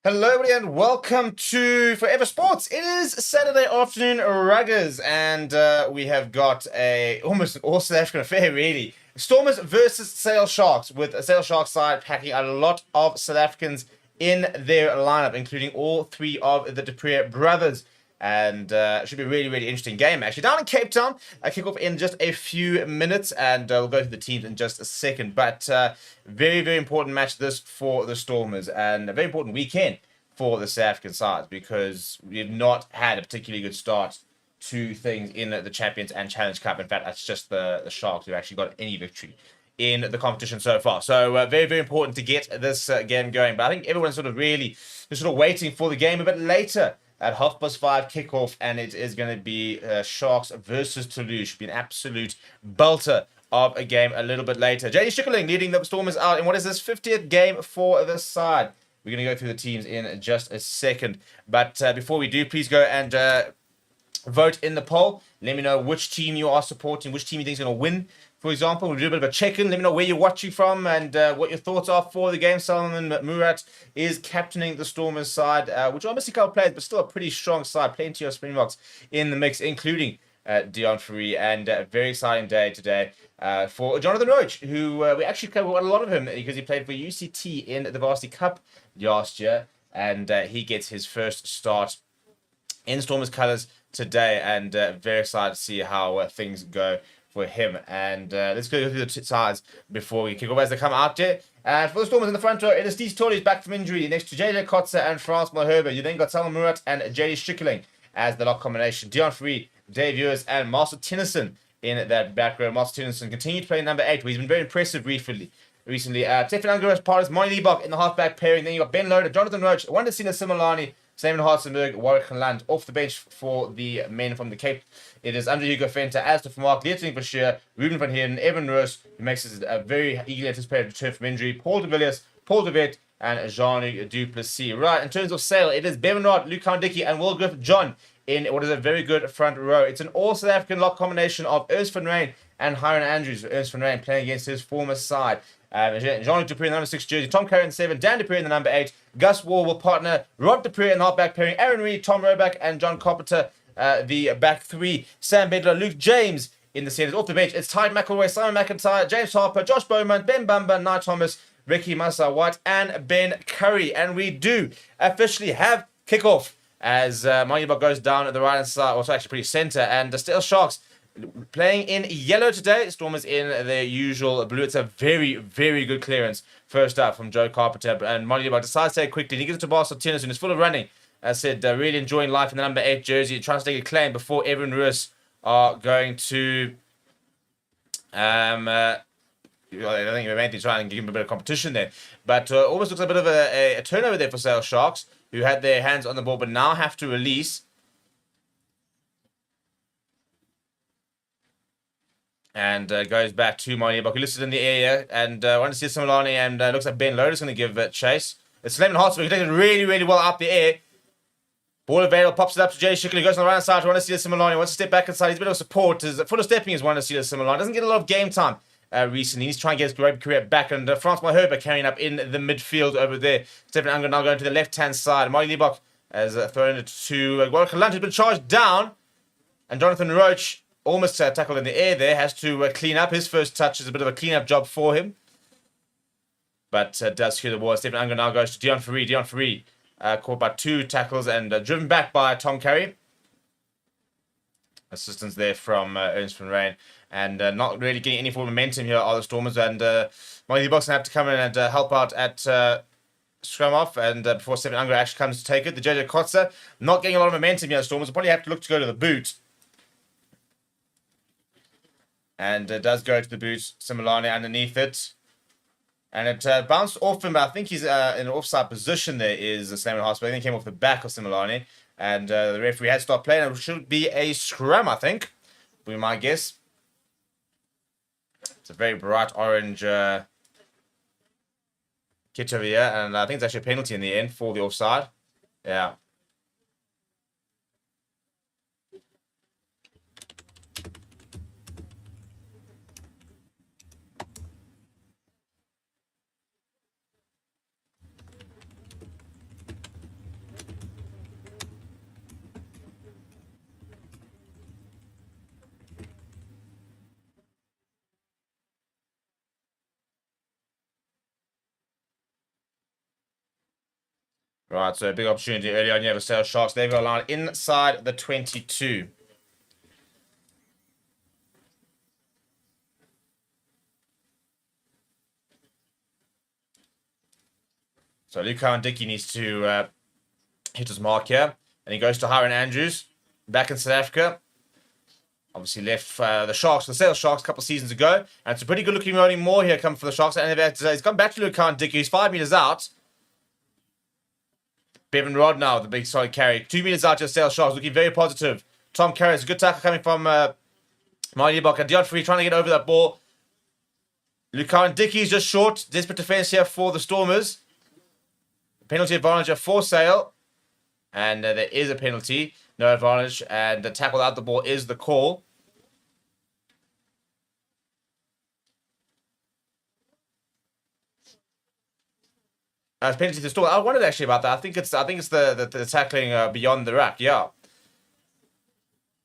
Hello, everybody, and welcome to Forever Sports. It is Saturday afternoon, ruggers, and we have got almost an all South African affair, really. Stormers versus Sail Sharks, with a Sail Sharks side packing a lot of South Africans in their lineup, including all three of the De Preer brothers. And it should be a really, really interesting game, actually. Down in Cape Town, I kick off in just a few minutes, and we'll go through the teams in just a second. But very, very important match this for the Stormers, and a very important weekend for the South African sides, because we've not had a particularly good start to things in the Champions and Challenge Cup. In fact, that's just the Sharks who've actually got any victory in the competition so far. So very, very important to get this game going. But I think everyone's sort of really just sort of waiting for the game a bit later at 5:30 kickoff, and it is going to be Sharks versus Toulouse. Should be an absolute belter of a game a little bit later. JD Schickerling leading the Stormers out in what is this 50th game for this side. We're going to go through the teams in just a second. But before we do, please go and vote in the poll. Let me know which team you are supporting, which team you think is going to win. For example, we'll do a bit of a check-in. Let me know where you're watching from and what your thoughts are for the game. Solomon Murat is captaining the Stormers side, which obviously can't play, but still a pretty strong side. Plenty of Springboks in the mix, including Dion Free, and a very exciting day today for Jonathan Roach, who we actually covered a lot of him because he played for UCT in the Varsity Cup last year, and he gets his first start in Stormers colours today, and very excited to see how things go for him. And let's go through the sides before we kick off as they come out there. And for the Stormers in the front row, it is Steve Stories back from injury next to JJ Kotze and Frans Malherbe. You then got Salman Murat and JD Schickerling as the lock combination. Dion Free, Dave Ewers, and Marcel Tennyson in that back row. Marcel Tennyson continued to play number 8, where he's been very impressive recently. Stefan Ungar as part of Monty Liebach in the halfback pairing. Then you got Ben Loader, Jonathan Roach, Wandesina Simelani, Simon Hartzenberg, Warwick Land off the bench for the men from the Cape. It is Andre Hugo Venter, Astor van Mark, Leertling Bashir, Ruben van Heerden, Evan Roos, who makes us a very eagerly anticipated return from injury, Paul de Villiers, Paul de Vet, and Jean-Luc Duplessis. Right, in terms of sale, it is Bevan Rod, Luke Houndicki, and Will Griffith John in what is a very good front row. It's an all-South African lock combination of Ernst van Rijn and Hiron Andrews. Ernst van Rijn playing against his former side. Jean-Luc Dupree in the number 6 jersey, Tom Currie in the 7, Dan Dupree in the number 8, Gus Wall will partner Rod Dupree in the halfback pairing, Aaron Reid, Tom Roback, and John Carpenter, the back 3, Sam Bedler, Luke James in the centres. Off the bench, it's Tide McElroy, Simon McIntyre, James Harper, Josh Bowman, Ben Bumba, Nye Thomas, Ricky Massa White, and Ben Currie. And we do officially have kickoff as Monument goes down at the right hand side, also actually pretty centre, and the Steel Sharks playing in yellow today. Stormers in their usual blue. It's a very, very good clearance first up from Joe Carpenter, and Monument decides to take it quickly. He gets it to Marcel Tennyson, who's full of running. As I said, really enjoying life in the number 8 jersey, trying to take a claim before Evan Roos are going to I think we're mainly trying to give him a bit of competition there. But almost looks like a bit of a turnover there for Sail Sharks, who had their hands on the ball but now have to release. And goes back to Monia who listed in the area. And I want to see Simelani, and looks like Ben Loader's going to give chase. It's Lemon Hartsburg, who takes it really, really well up the air. Ball available, pops it up to Jay Shickley, goes on the right side to Wandesina Simelani, wants to step back inside. He's a bit of support. His full of stepping is Wandesina Simelani. Doesn't get a lot of game time recently. He's trying to get his rugby career back. And Frans Malherbe carrying up in the midfield over there. Stefan Unger now going to the left-hand side. Marty Liebach has thrown it to Warwick Land, who's been charged down. And Jonathan Roach, almost tackled in the air there, has to clean up. His first touch is a bit of a clean-up job for him. But does secure the ball. Stefan Unger now goes to Dion Free. Dion Free caught by 2 tackles and driven back by Tom Currie. Assistance there from Ernst van Rijn. And not really getting any form of momentum here are the Stormers. And Molly Boxen have to come in and help out at scrum off. And before Stefan Unger actually comes to take it, the JJ Kotze not getting a lot of momentum here. The Stormers will probably have to look to go to the boot. And does go to the boot. Simelani underneath it. And it bounced off him, but I think he's in an offside position there, is Simon Hartsburg. I think he came off the back of Simelani. And the referee had stopped playing. It should be a scrum, I think. We might guess. It's a very bright orange kit over here. And I think it's actually a penalty in the end for the offside. Yeah. Right, so a big opportunity early on. You have a Sale Sharks. They've got a line inside the 22. So Luca and Dickey needs to hit his mark here. And he goes to Hiron Andrews, back in South Africa. Obviously left the Sharks, the Sale Sharks, a couple of seasons ago. And it's a pretty good looking rolling more here coming for the Sharks. And he's gone back to Luca and Dickey. He's 5 meters out. Bevan Rod now, the big solid carry. 2 meters out to the Sale Sharks, looking very positive. Tom Currie, a good tackle coming from Marty Bach. And Dion Free trying to get over that ball. Lucan Dickey's just short. Desperate defense here for the Stormers. Penalty advantage for Sale. And there is a penalty. No advantage. And the tackle out the ball is the call. Penalty to the Stormers. I wondered actually about that. I think it's the tackling beyond the rack. Yeah.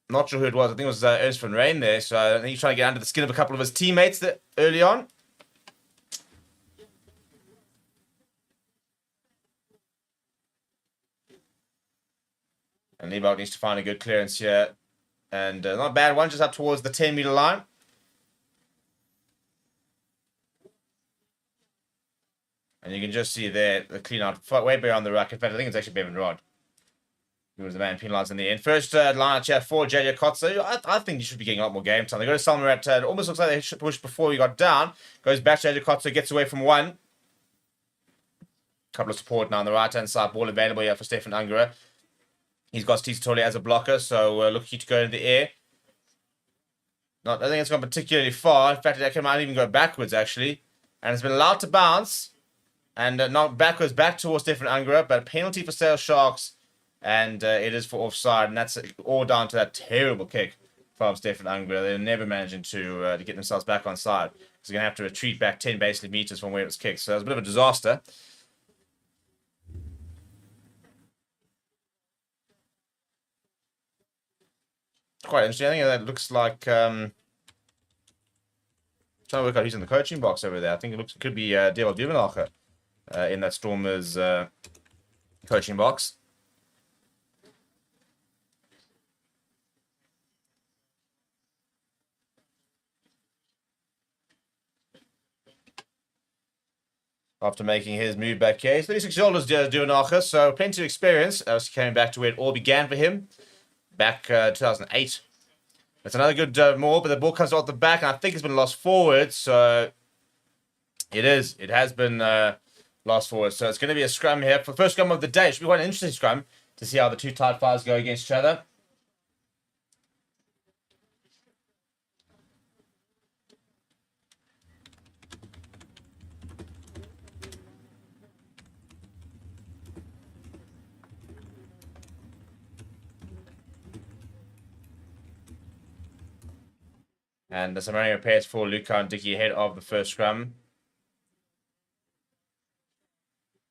Not sure who it was. I think it was Ernst van Rijn there. So I think he's trying to get under the skin of a couple of his teammates early on. And Liebach needs to find a good clearance here. And not a bad one, just up towards the 10-meter line. And you can just see there the clean out way beyond the ruck. In fact, I think it's actually Bevan Rod who was the man penalised in the end. First line out here for JJ Kotze. I think he should be getting a lot more game time. They go to Salmer at it almost looks like they should push before he got down. Goes back to JJ Kotze, gets away from one. Couple of support now on the right-hand side. Ball available here for Stefan Ungerer. He's got Steve Tolly as a blocker, so looking to go into the air. I don't think it's gone particularly far. In fact, it might even go backwards, actually. And it's been allowed to bounce. And not backwards, back towards Stefan Ungerer. But penalty for Sale Sharks. And it is for offside. And that's all down to that terrible kick from Stefan Ungerer. They're never managing to get themselves back on side. Because they're going to have to retreat back 10 basically meters from where it was kicked. So it was a bit of a disaster. Quite interesting. I think that looks like trying to work out who's in the coaching box over there. I think it could be Dewald Duvenacher in that Stormers coaching box. After making his move back here, he's 36 years old as Duvenacher, so plenty of experience. Coming back to where it all began for him back 2008. It's another good maul, but the ball comes off the back, and I think it's been lost forward. So it is. It has been lost forward. So it's going to be a scrum here for the first scrum of the day. It should be quite an interesting scrum to see how the two tight fires go against each other. And the Samaria repairs for Luca and Dickey ahead of the first scrum.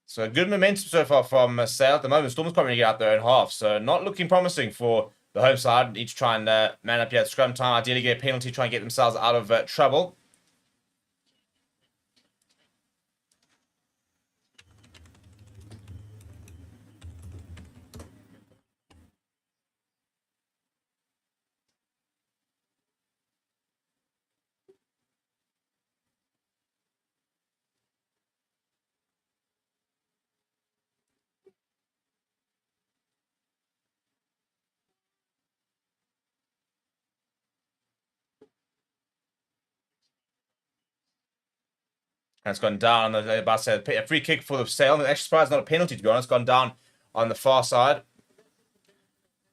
So good momentum so far from Sale. At the moment, Storm's probably going to get out their own half. So not looking promising for the home side. Need to try and man up here at scrum time. Ideally get a penalty, try and get themselves out of trouble. And it's gone down. About to say a free kick for the Sale. I'm actually surprised not a penalty, to be honest. Gone down on the far side.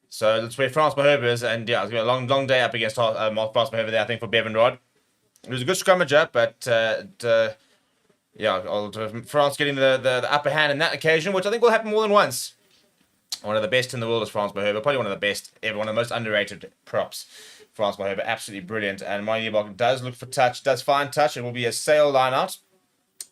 So that's where France Mahoba is. And yeah, it's going to be a long day up against France Mahoba there, I think, for Bevan Rod. It was a good scrummager, but yeah, France getting the upper hand in that occasion, which I think will happen more than once. One of the best in the world is France Mahoba. Probably one of the best ever. One of the most underrated props. France Mahoba, absolutely brilliant. And Marty Bach does look for touch, does find touch. It will be a Sale line out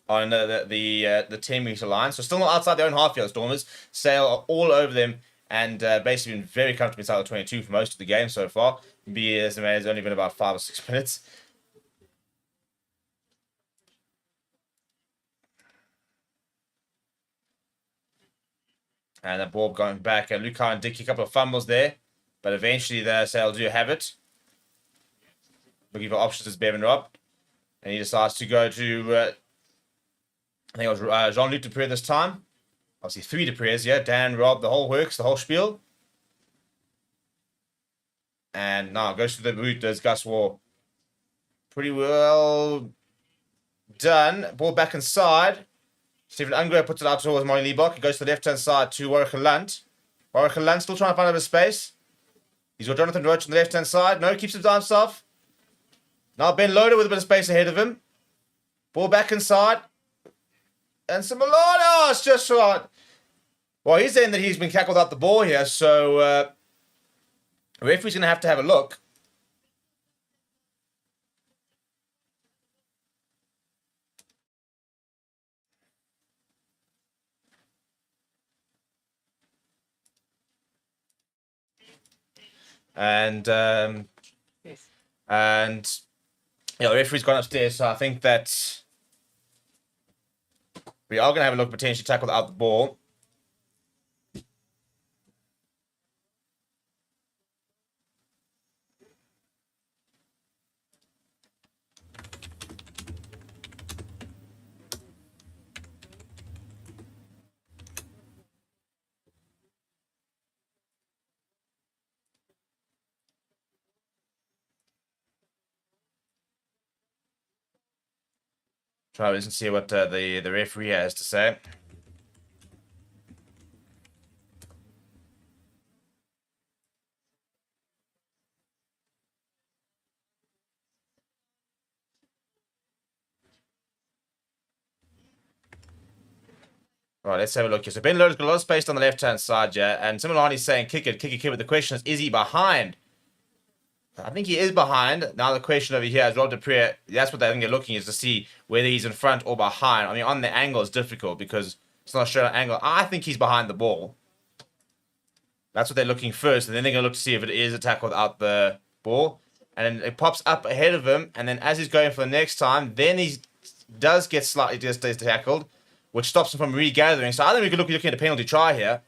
on the 10-meter line. So still not outside their own half field, Stormers. Sale are all over them and basically been very comfortable inside the 22 for most of the game so far. It's only been about 5 or 6 minutes. And the ball going back. And Luca and Dickey, a couple of fumbles there. But eventually the Sale do have it. Looking for options as Bevan Rob. And he decides to go to, I think it was Jean-Luc Dupre this time. Obviously 3 Dupres, yeah. Dan, Rob, the whole works, the whole spiel. And now goes to the boot. Does Gus War. Pretty well done. Ball back inside. Stephen Ungo puts it out towards Molly Liebach. He goes to the left-hand side to Warwick Lunt. Warwick Lunt still trying to find a bit of space. He's got Jonathan Roach on the left-hand side. No, keeps it by himself. Now Ben Loader with a bit of space ahead of him. Ball back inside. And Similano, oh, it's just right. Well, he's saying that he's been cackled out the ball here, so the referee's going to have a look. And yeah, the referee's gone upstairs, so I think that we are going to have a look, potentially tackled out the ball. Try to listen to see what the referee has to say. Right, let's have a look here. So Ben Loader's got a lot of space on the left-hand side, yeah, and Similani's saying kick it, but the question is he behind? I think he is behind. Now the question over here is Rob Dupre. That's what I think they're looking is to see whether he's in front or behind. I mean, on the angle is difficult because it's not a straight angle. I think he's behind the ball. That's what they're looking first, and then they're going to look to see if it is a tackle without the ball. And then it pops up ahead of him, and then as he's going for the next time, then he does get slightly just tackled, which stops him from regathering. So I think we could look looking at a penalty try here.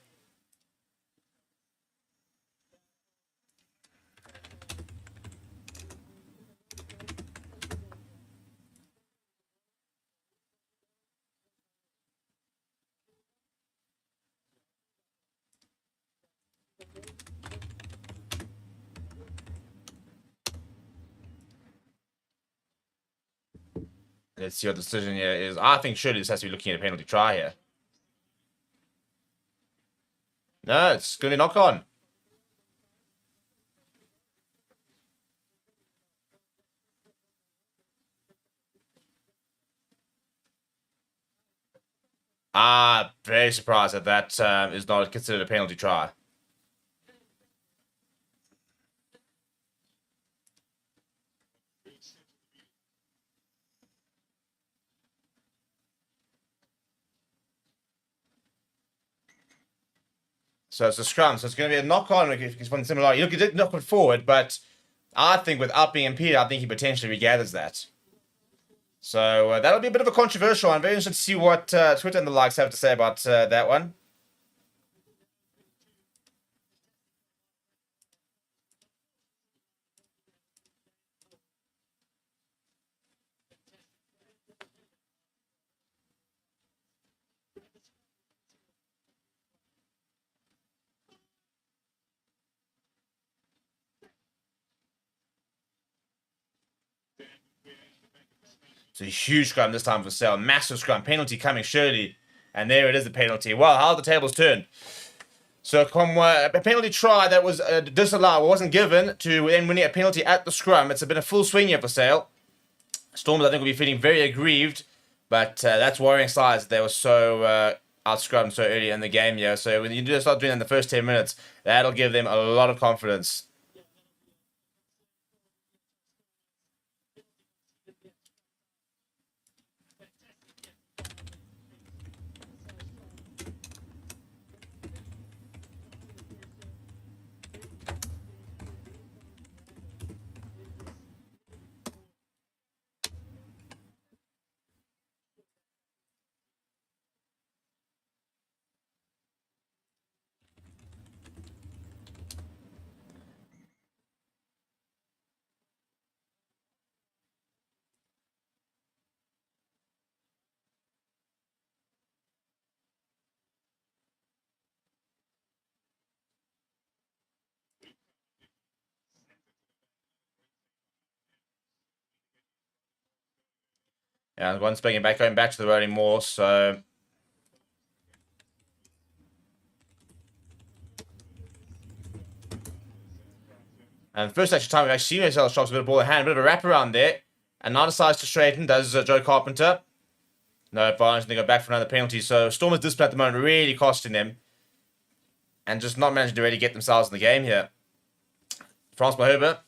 Let's see what the decision here is. I think surely this has to be looking at a penalty try here. No, it's going to be knock on. Very surprised that that is not considered a penalty try. So it's a scrum. So it's going to be a knock-on. It's one similar. Look, he did knock it forward, but I think without being impeded, I think he potentially regathers that. So that'll be a bit of a controversial one. Very interested to see what Twitter and the likes have to say about that one. It's a huge scrum this time for Sale. Massive scrum. Penalty coming surely. And there it is, the penalty. Well, how the tables turned. So a penalty try that was disallowed, wasn't given, to then winning a penalty at the scrum. It's been a full swing here for Sale. Stormers, I think, will be feeling very aggrieved. But that's worrying size. They were so out-scrummed so early in the game here. So when you do start doing that in the first 10 minutes, that'll give them a lot of confidence. And one's going back to the rolling more, so... And the first actual time we've actually seen Sail Sharks, a bit of ball in hand, a bit of a wraparound there. And now decides to straighten, does Joe Carpenter. No advantage, they go back for another penalty. So Stormers' discipline at the moment really costing them. And just not managing to really get themselves in the game here. France by Herbert.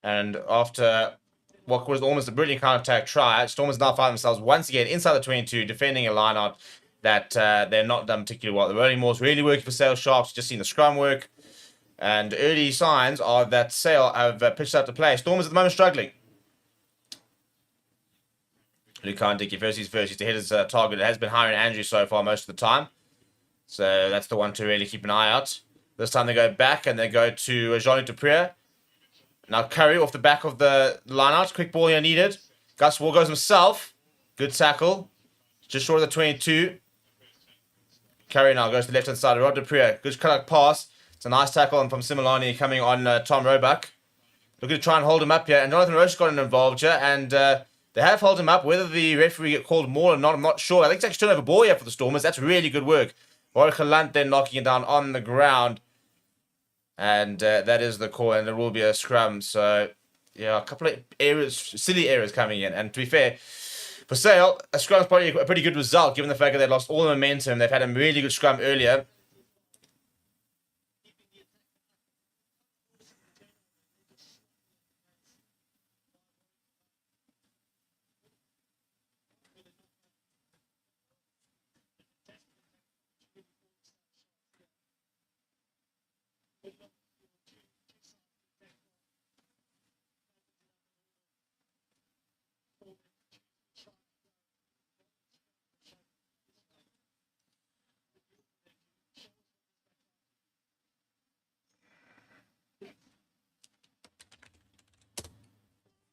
And after what was almost a brilliant counter-attack try, Stormers now find themselves once again inside the 22, defending a line-out that they're not done particularly well. The rolling more's really working for Sale Sharks. Just seen the scrum work. And early signs are that Sale have pitched out to play. Stormers at the moment struggling. Lucan Dickey, first to hit his target. It has been higher than Andrew so far most of the time. So that's the one to really keep an eye out. This time they go back and they go to Jean-Luc Dupré. Now Currie off the back of the line-out. Quick ball here needed. Gus Wall goes himself. Good tackle. Just short of the 22. Currie now goes to the left-hand side. Rod Dupré. Good cut-out pass. It's a nice tackle from Similani coming on Tom Roebuck. Looking to try and hold him up here. And Jonathan Roche got involved here. And they have held him up. Whether the referee get called more or not, I'm not sure. I think it's actually turnover ball here for the Stormers. That's really good work. Warwick Galant then knocking it down on the ground. And that is the call. And there will be a scrum. So, yeah, a couple of errors, silly errors coming in. And to be fair, for Sale, a scrum is probably a pretty good result, given the fact that they lost all the momentum. They've had a really good scrum earlier.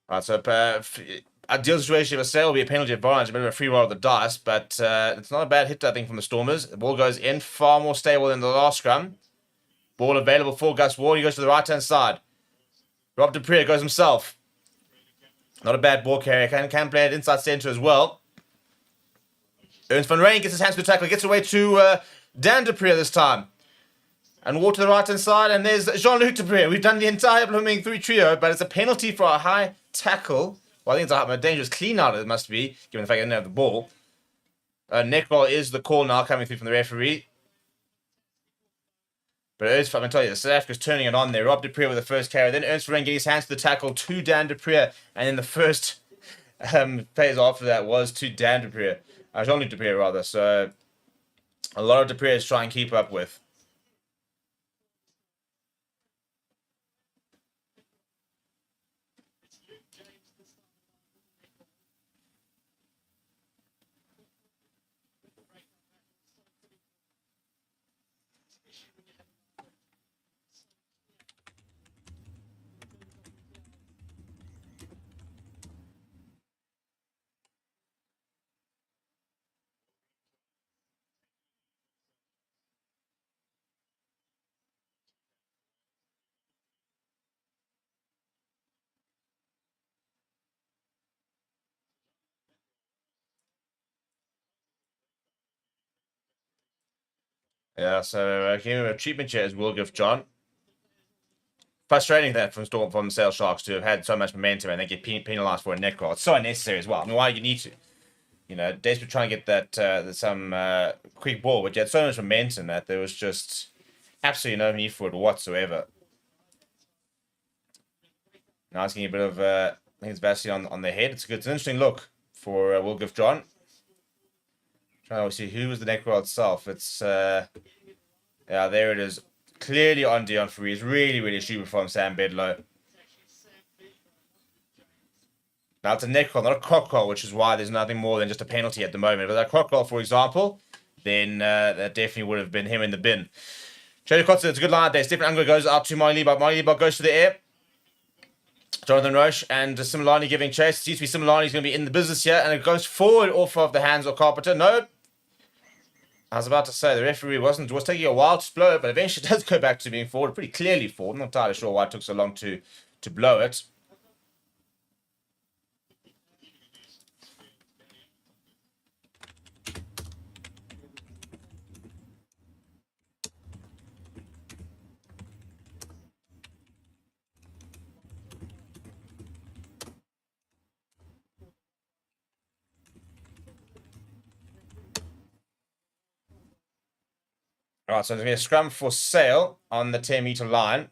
Right, so ideal situation for Sale will be a penalty advantage, a bit of a free roll of the dice, but it's not a bad hit, I think, from the Stormers. The ball goes in, far more stable than the last scrum. Ball available for Gus Ward. He goes to the right-hand side. Rob Dupré goes himself. Not a bad ball carrier. Can play it inside centre as well. Ernst van Rijn gets his hands to the tackle. Gets away to Dan Dupré this time. And Ward to the right-hand side. And there's Jean-Luc Dupré. We've done the entire blooming 3 trio, but it's a penalty for a high tackle. Well, I think it's a dangerous clean-out, it must be, given the fact they didn't have the ball. Neck roll is the call now coming through from the referee. But Ernst, I'm going to tell you, South Africa's turning it on there. Rob Dupré with the first carry. Then Ernst van Rijn getting his hands to the tackle to Dan Dupré. And then the first phase after that was to Dan Dupré. Jean-Luc Dupré, rather. So a lot of Dupré to try and keep up with. Yeah, so here a treatment chair will give John. Frustrating that from Sale Sharks to have had so much momentum and then get penalised for a neck roll. It's so unnecessary as well. I mean, why do you need to? You know, desperate trying to get that some quick ball, but you had so much momentum that there was just absolutely no need for it whatsoever. Now it's getting a bit of, I think it's Varsity on the head. It's an interesting look for Wilgif John. Trying to see who was the neck roll itself. It's, yeah, there it is. Clearly on Dion Freeze. Really, really stupid from Sam Bedlow. Now it's a neck roll, not a croc roll, which is why there's nothing more than just a penalty at the moment. But that croc roll, for example, then that definitely would have been him in the bin. Jody Kotze, it's a good line out there. Stephen Unger goes out to Molly Liebach. Molly Liebach goes to the air. Jonathan Roche and Similani giving chase. It seems to be Similani's going to be in the business here, and it goes forward off of the hands of Carpenter. No. I was about to say the referee was taking a while to blow it, but eventually does go back to being forward, pretty clearly forward. I'm not entirely sure why it took so long to blow it. All right, so there's going to be a scrum for Sale on the 10-meter line.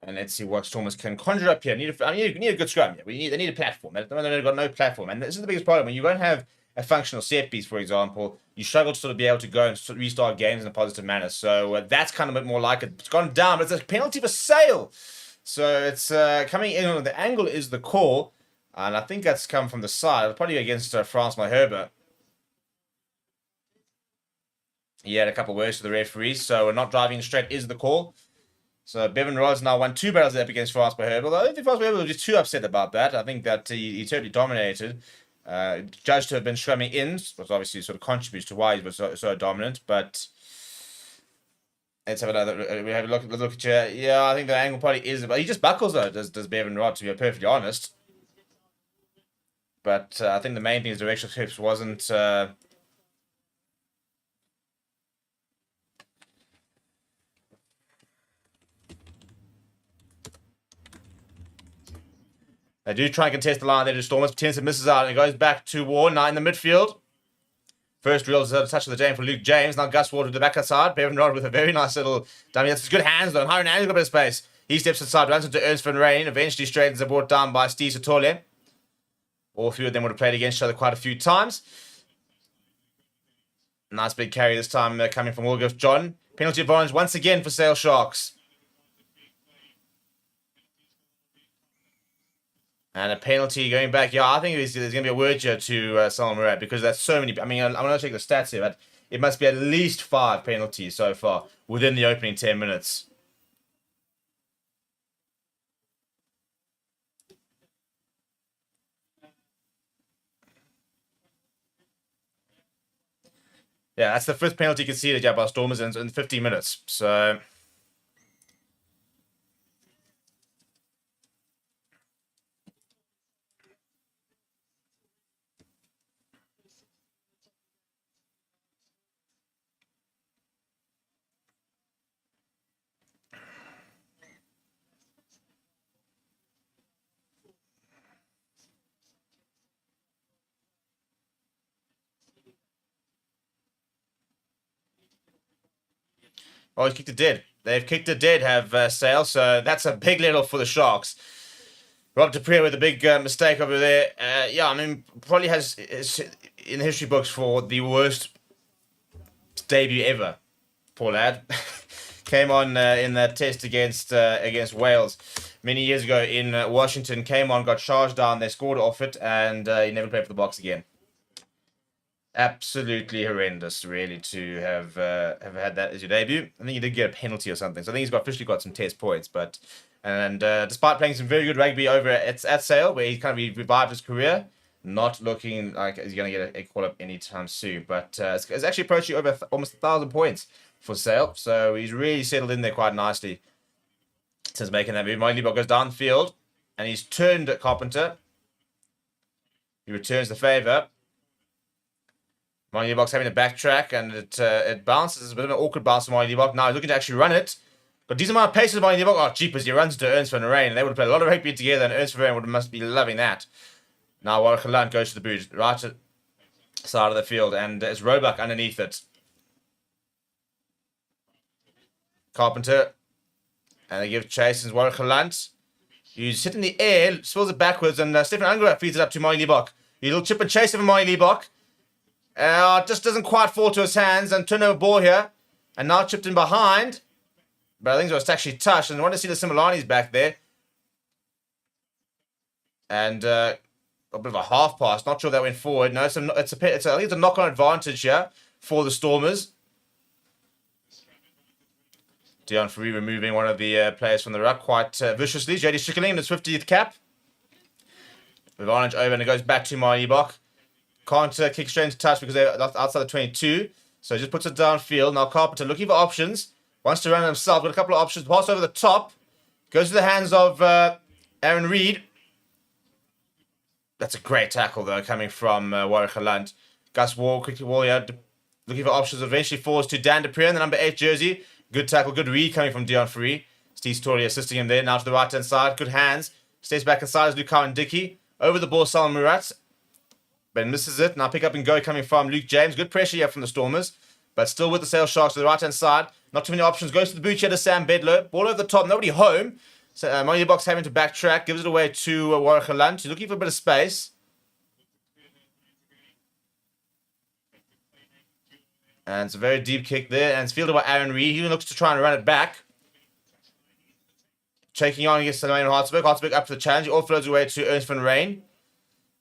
And let's see what Stormers can conjure up here. Need a good scrum here. They need a platform. They've got no platform. And this is the biggest problem. When you don't have a functional set piece, for example, you struggle to sort of be able to go and sort of restart games in a positive manner. So that's kind of a bit more like it. It's gone down, but it's a penalty for Sale. So it's coming in on the angle is the call. And I think that's come from the side. It'll probably be against France Herbert. He had a couple of words to the referees. So not driving straight is the call. So Bevan Rod's now won 2 battles up against France Herbert. I don't think France Herbert was just too upset about that. I think that he totally dominated. Judged to have been strumming in, which obviously sort of contributes to why he was so dominant. But let's have another. We have a look at you. Yeah, I think the angle probably is, but he just buckles though. Does Bevan Rod, to be perfectly honest. But I think the main thing is directional hips wasn't. They do try and contest the line there to Stormers. Tennyson misses out and it goes back to Ward. Now in the midfield. First real touch of the game for Luke James. Now Gus Ward to the back side. Bevan Rod with a very nice little dummy. That's good hands though. Hiron Andrews got a bit of space. He steps inside, runs into Ernst van Rijn. Eventually straightens the brought down by Steve Satole. All three of them would have played against each other quite a few times. Nice big carry this time coming from Wilgriff John. Penalty advantage once again for Sale Sharks. And a penalty going back. Yeah, I think there's going to be a word here to Salman Murat because that's so many. I mean, I'm going to check the stats here, but it must be at least 5 penalties so far within the opening 10 minutes. Yeah, that's the 5th penalty conceded by Stormers in 15 minutes. So oh, he's kicked it dead. They've kicked it dead, have Sale. So that's a big little for the Sharks. Rob Dupree with a big mistake over there. Yeah, I mean, probably has in the history books for the worst debut ever. Poor lad. Came on in that test against Wales many years ago in Washington. Came on, got charged down. They scored off it, and he never played for the Box again. Absolutely horrendous, really, to have had that as your debut. I think he did get a penalty or something, so I think he's officially got some test points. But despite playing some very good rugby over at Sale, where he kind of revived his career, not looking like he's going to get a call up anytime soon. But it's actually approaching over almost 1,000 points for Sale, so he's really settled in there quite nicely since making that move. Molly Liebach goes downfield, and he's turned at Carpenter. He returns the favour. Molly Liebach's having to backtrack, and it bounces. It's a bit of an awkward bounce for Molly Liebach. Now he's looking to actually run it. Got a decent amount of pace with Molly Liebach. Oh, jeepers, he runs into Ernst van Rijn, and they would have played a lot of rugby together, and Ernst van Rijn must be loving that. Now Watchalong goes to the boot, right at the side of the field, and it's Roebuck underneath it. Carpenter, and they give chase and Watchalong. He's hit in the air, spills it backwards, and Stephen Unger feeds it up to Molly Liebach. A little chip and chase over Molly Liebach. Just doesn't quite fall to his hands, and turnover ball here. And now chipped in behind. But I think it was actually touched. And I want to see the Similani's back there. And a bit of a half pass. Not sure that went forward. No, I think it's a knock-on advantage here for the Stormers. Dion Free removing one of the players from the ruck quite viciously. JD Schickerling in his 50th cap. Advantage over and it goes back to Maibach. Can't kick straight into touch because they're outside the 22. So he just puts it downfield. Now Carpenter looking for options. Wants to run himself. Got a couple of options. Pass over the top. Goes to the hands of Aaron Reid. That's a great tackle, though, coming from Watchalong. Gus Wall, quickly Wall here, looking for options. Eventually falls to Dan Dupree in the number 8 jersey. Good tackle, good read coming from Dion Free. Steve Story assisting him there. Now to the right-hand side. Good hands. Stays back inside as Luke and Dickey. Over the ball, Salman Murat. But misses it. Now pick up and go coming from Luke James. Good pressure here from the Stormers. But still with the Sale Sharks to the right-hand side. Not too many options. Goes to the boot here to Sam Bedlow. Ball over the top. Nobody home. So Money Box having to backtrack. Gives it away to Warwick. He's looking for a bit of space. And it's a very deep kick there. And it's fielded by Aaron Reid. He looks to try and run it back. Shaking on against Selmaine Hartsburg. Hartsburg up to the challenge. He offloads away to Ernst van Rijn.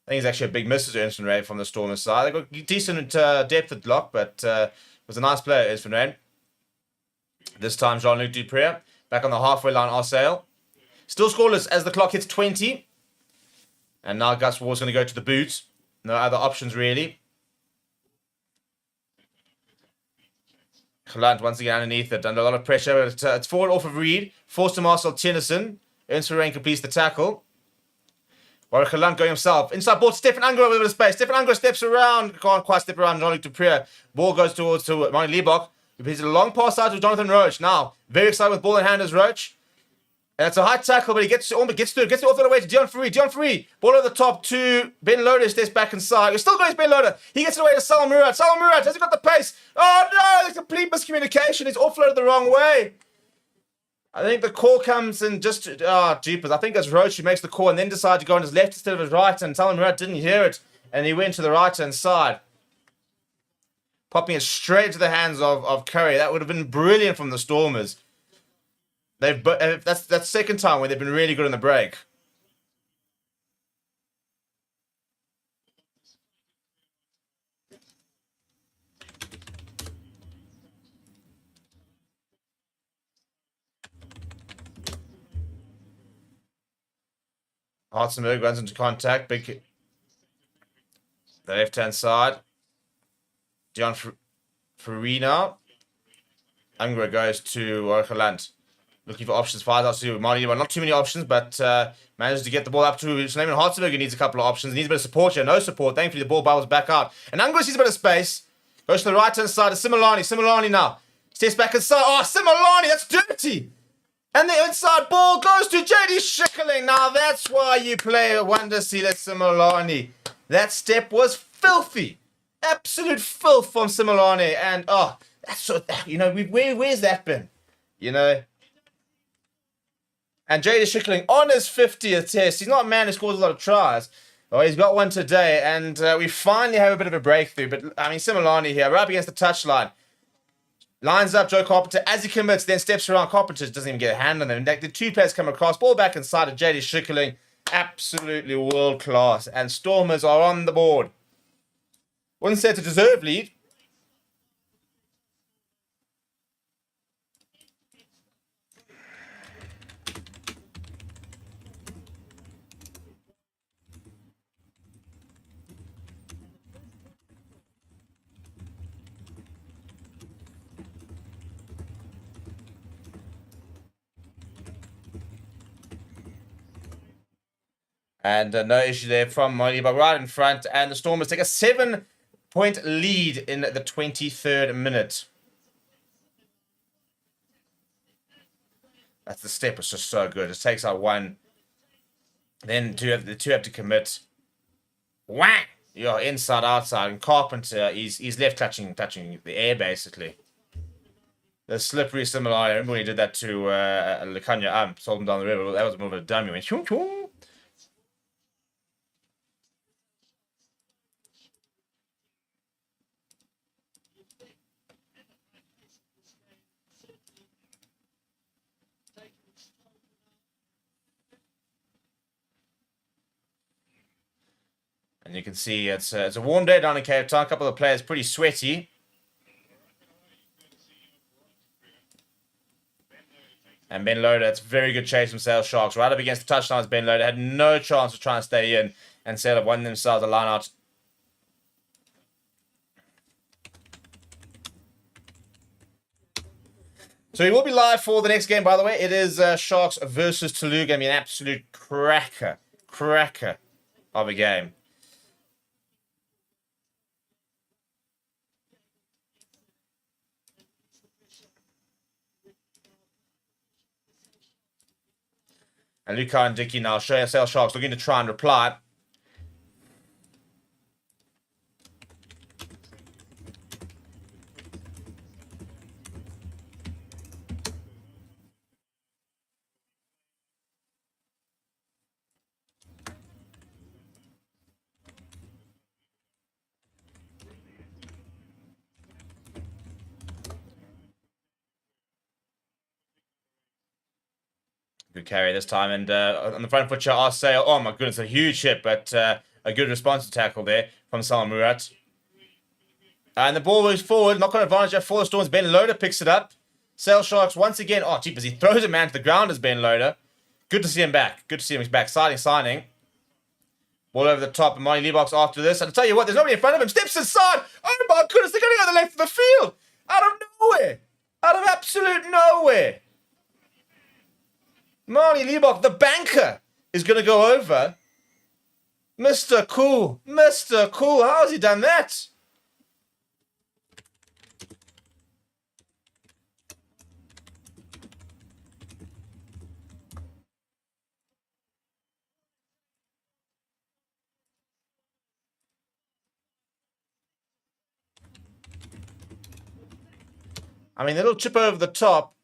I think it's actually a big miss to Ernst van Rijn from the Stormers side. They've got decent depth at lock, but it was a nice player, Ernst van Rijn. This time, Jean-Luc Dupree. Back on the halfway line, Arsail. Still scoreless as the clock hits 20. And now Gus Ward's going to go to the boot. No other options, really. Gelant once again underneath it, under a lot of pressure. It's forward off of Reid. Forced to Marcel Tennyson. Ernst van Rijn completes the tackle. Warwick Gelant going himself. Inside ball to Stefan Unger with a bit of space. Stefan Unger steps around. Can't quite step around Jean-Luc Dupree. Ball goes towards to Mani Liebach. He plays a long pass out to Jonathan Roach. Now, very excited with ball in hand as Roach. And it's a high tackle, but he gets to it. Gets it all the way to Dion Free. Dion Free. Ball over the top to Ben Loader. Steps back inside. He's still going to Ben Loader. He gets it away to Salman Murat. Salman Murat, has he got the pace? Oh no, there's complete miscommunication. He's offloaded the wrong way. I think the call comes in just... jeepers. I think it's Roach who makes the call and then decides to go on his left instead of his right. And Salman Murat didn't hear it. And he went to the right-hand side. Popping it straight into the hands of Currie. That would have been brilliant from the Stormers. That's the second time where they've been really good in the break. Hartzenberg runs into contact. Big the left-hand side. Dion Farina. Unger goes to Warwick. Looking for options. Fires out to Marty. Not too many options, but manages to get the ball up to Suleiman Hartzenberg, who needs a couple of options. Needs a bit of support here. No support. Thankfully, the ball bubbles back out. And Unger sees a bit of space. Goes to the right-hand side of Similani. Similani now. Steps back inside. Oh, Similani. That's dirty. And the inside ball goes to JD Schickerling. Now, that's why you play a wonder Silas Similani. That step was filthy. Absolute filth from Similani. And, that's so, where's that been? And JD Schickerling on his 50th test. He's not a man who scores a lot of tries. Oh, he's got one today. And we finally have a bit of a breakthrough. But, Similani here, right up against the touchline. Lines up Joe Carpenter as he commits, then steps around. Carpenter doesn't even get a hand on them. The two players come across, ball back inside of JD Schickerling. Absolutely world class. And Stormers are on the board. Wouldn't say it's a deserved lead. And no issue there from Molly, but right in front. And the Stormers take a 7-point lead in the 23rd minute. That's the step. It's just so good. It takes out one. Then the two have to commit. Whack! You're inside, outside. And Carpenter, he's left touching the air, basically. The slippery Similani. I remember when he did that to Lekanya sold him down the river. That was more of a dummy. He went, choom, choom. And you can see it's a warm day down in Cape Town. A couple of players pretty sweaty. And Ben Loader, it's very good chase from Sale Sharks. Right up against the touchdowns, Ben Loader had no chance of trying to stay in. And Sale have won themselves a line out. So we will be live for the next game, by the way. It is Sharks versus Toulouse. Going to be an absolute cracker of a game. And Luca and Dicky now showing Sale Sharks looking to try and reply. Good carry this time, and on the front foot shot, I'll say, oh my goodness, a huge hit, but a good response to tackle there from Salman Murat. And the ball moves forward, knock on advantage for the Storms. Ben Loader picks it up. Sale Sharks once again, oh jeepers, he throws a man to the ground as Ben Loader. Good to see him back. Good to see him back. Exciting signing. Ball over the top, and Marty Leebox after this. And I'll tell you what, there's nobody in front of him. Steps inside. Oh my goodness, they're going to go to the left of the field. Out of nowhere. Out of absolute nowhere. Marty Leebox, the banker, is going to go over. Mr. Cool. Mr. Cool. How has he done that? I mean, the little chip over the top.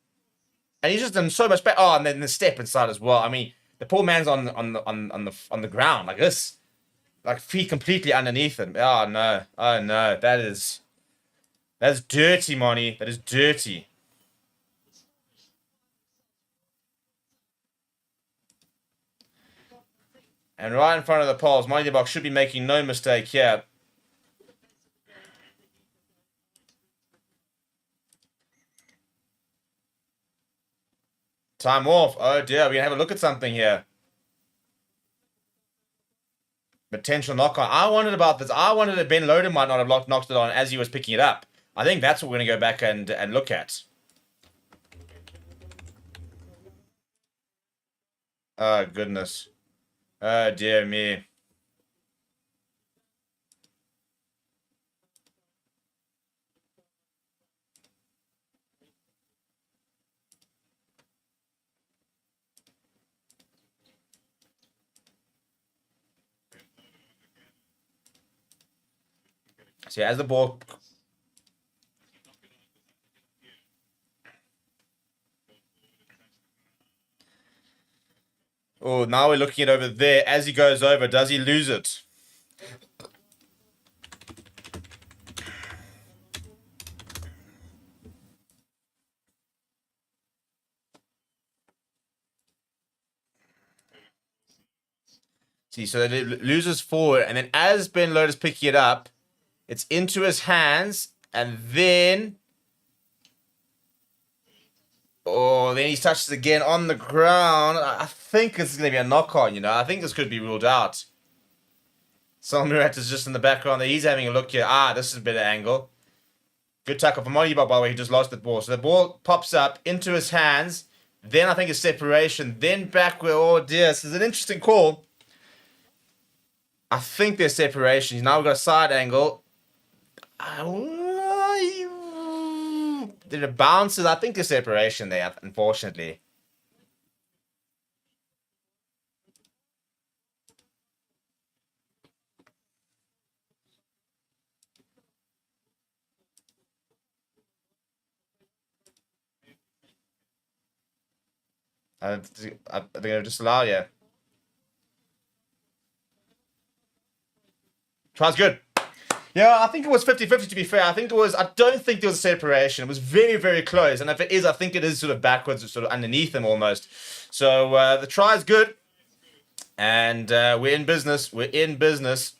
And he's just done so much better. Oh, and then the step inside as well. I mean, the poor man's on the ground like this, like feet completely underneath him. Oh no, that's dirty, Monty. That is dirty. And right in front of the poles, Monty Box should be making no mistake here. Time off. Oh dear, we're going to have a look at something here. Potential knock-on. I wondered about this. I wondered if Ben Loader might not have knocked it on as he was picking it up. I think that's what we're going to go back and look at. Oh, goodness. Oh, dear me. So as the ball... Oh, now we're looking at over there. As he goes over, does he lose it? See, so that it loses forward, and then as Ben Loader's picking it up, it's into his hands, and then... Oh, then he touches again on the ground. I think it's going to be a knock-on, you know. I think this could be ruled out. Salmurat is just in the background there. He's having a look here. Ah, this is a better angle. Good tackle from Mollyba, by the way. He just lost the ball. So the ball pops up into his hands. Then I think it's separation. Then backward. Oh, dear. This is an interesting call. I think there's separation. Now we've got a side angle. Did it bounces? I think there's separation there, unfortunately. I think I'll just allow you. Tries good. Yeah, I think it was 50-50 to be fair. I don't think there was a separation. It was very, very close. And if it is, I think it is sort of backwards or sort of underneath him almost. So the try is good. And we're in business. We're in business.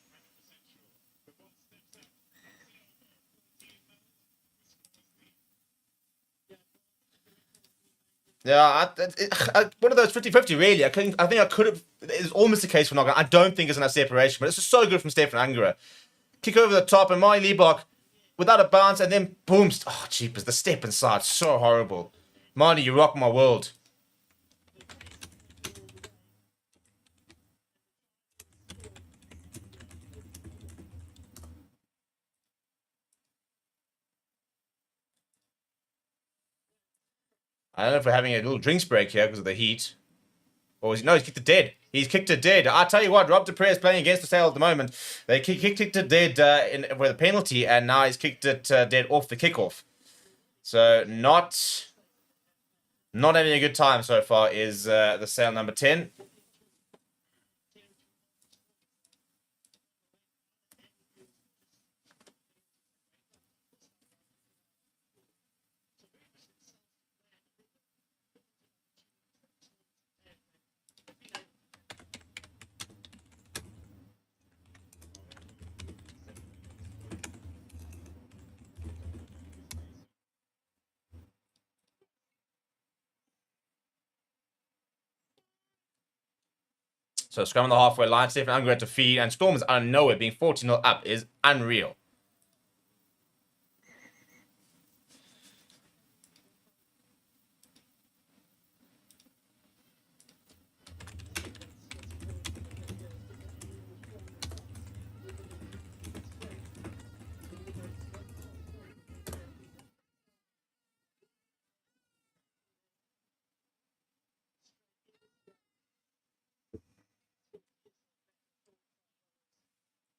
Yeah, one of those 50-50, really. I think I could have. It's almost a case for knockout. I don't think it's enough separation, but it's just so good from Stefan Angera. Kick over the top, and Marty Liebach without a bounce, and then boom. Oh, jeepers, the step inside, so horrible. Marty, you rock my world. I don't know if we're having a little drinks break here because of the heat. Or no, he's kicked it dead. He's kicked it dead. I tell you what, Rob Dupre is playing against the Sale at the moment. They kicked it dead with a penalty, and now he's kicked it dead off the kickoff. So not having a good time so far is the Sale number 10. So scrum on the halfway line, Stefan Unger to feed, and Stormers out of nowhere being 14-0 up is unreal.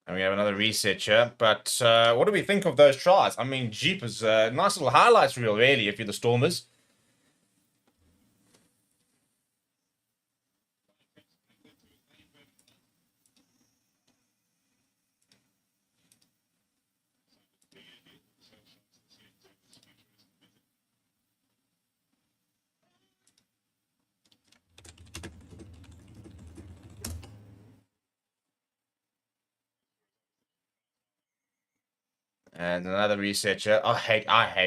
And we have another reset here. But what do we think of those tries? I mean, jeepers, nice little highlights reel, really, if you're the Stormers. And another reset here. I hate.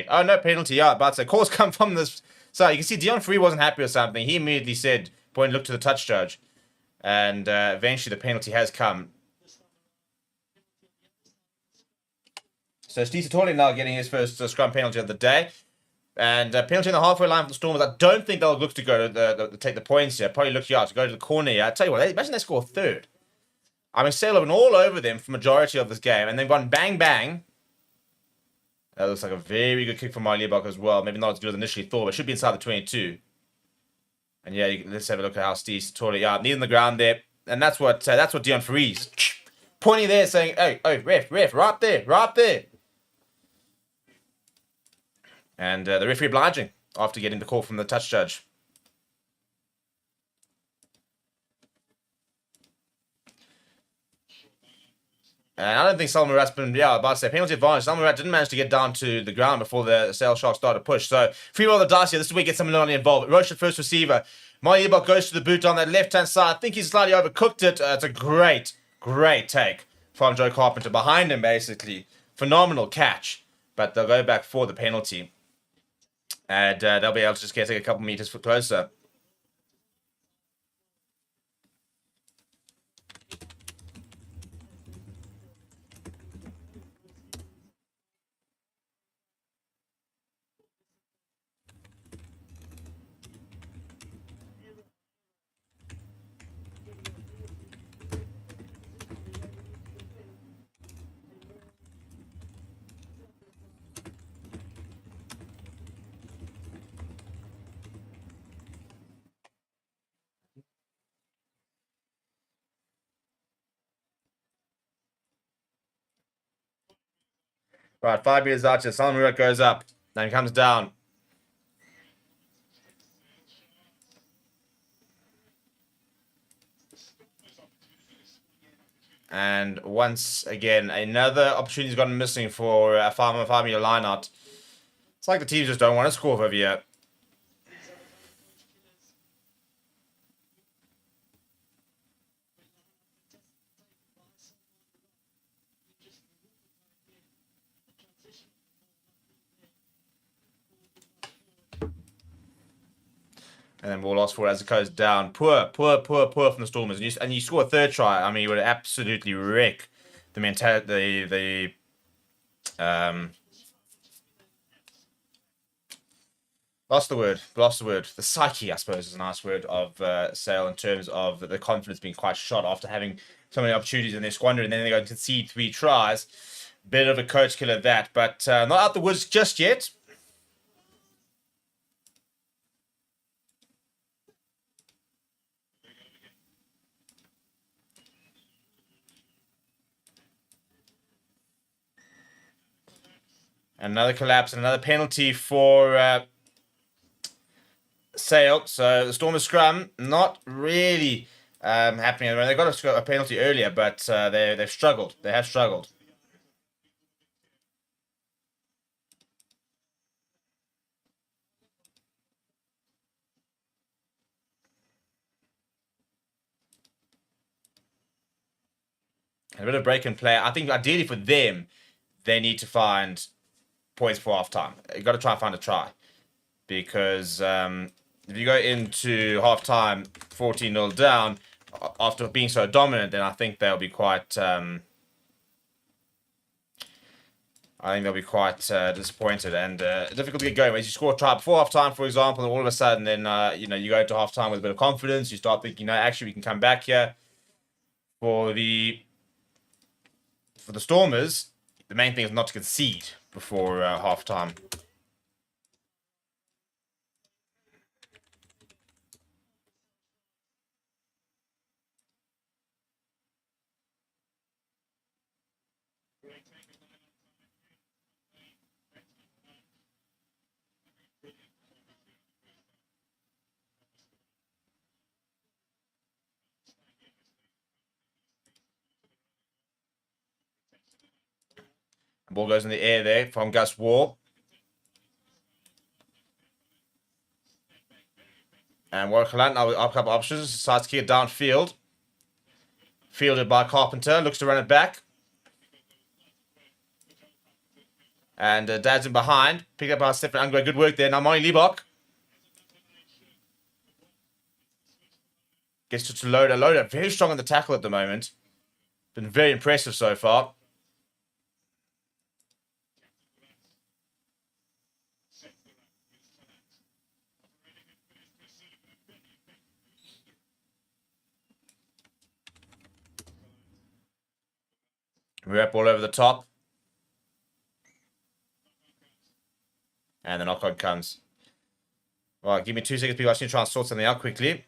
Oh, no penalty. Yeah, but the calls come from this. So you can see Dion Free wasn't happy with something. He immediately said, point, look to the touch judge. And eventually the penalty has come. So Steve Satoli now getting his first scrum penalty of the day. And penalty in the halfway line for the Stormers. I don't think they'll look to go to take the points here. Probably look to go to the corner here. I tell you what, imagine they score third. I mean, Sale have been all over them for majority of this game. And they've gone bang, bang. That looks like a very good kick from Liebach as well. Maybe not as good as initially thought, but should be inside the 22. And yeah, let's have a look at how Steve Satoli, yeah, knee on the ground there. And that's what Dion Freeze pointing there saying, hey, ref, right there, right there. And the referee obliging after getting the call from the touch judge. And I don't think Salman Murat's been, about to say, penalty advantage. Salman Murat didn't manage to get down to the ground before the Sale Sharks started to push. So, free roll the dice here. This is where we get someone involved. Roche, first receiver. Marty Liebach goes to the boot on that left-hand side. I think he's slightly overcooked it. It's a great take from Joe Carpenter behind him, basically. Phenomenal catch. But they'll go back for the penalty. And they'll be able to just get a couple meters closer. Right, 5 meters out here. Salman Murat goes up. Then comes down. And once again, another opportunity's gone missing for a 5-meter line out. It's like the teams just don't want to score over here. And then ball lost for it as it goes down. Poor from the Stormers. And you score a third try. I mean, you would absolutely wreck the mentality, lost the word. The psyche, I suppose, is a nice word of Sale in terms of the confidence being quite shot after having so many opportunities in their squander, and then they go to concede 3 tries. Bit of a coach killer that, but not out the woods just yet. Another collapse and another penalty for Sale. So the Stormers scrum not really happening. They got a penalty earlier, but they've struggled. They have struggled. A bit of break and play. I think ideally for them, they need to find points for half time. You've got to try and find a try. Because if you go into half time 14-0 down after being so dominant, then I think they'll be quite disappointed and difficult to get going. As you score a try before half time, for example, and all of a sudden then you go into half time with a bit of confidence, you start thinking, actually we can come back here. For the Stormers, the main thing is not to concede before half time. The ball goes in the air there from Gus War. And Watchalong now with up couple options, decides to kick it downfield. Fielded by Carpenter, looks to run it back. And Dad's in behind, picked up by Stefan Angre. Good work there. Now Moni Liebach gets to Loader. Loader very strong on the tackle at the moment. Been very impressive so far. Rep all over the top. And the knock-on comes. Right, give me 2 seconds, people. I just need to try and sort something out quickly.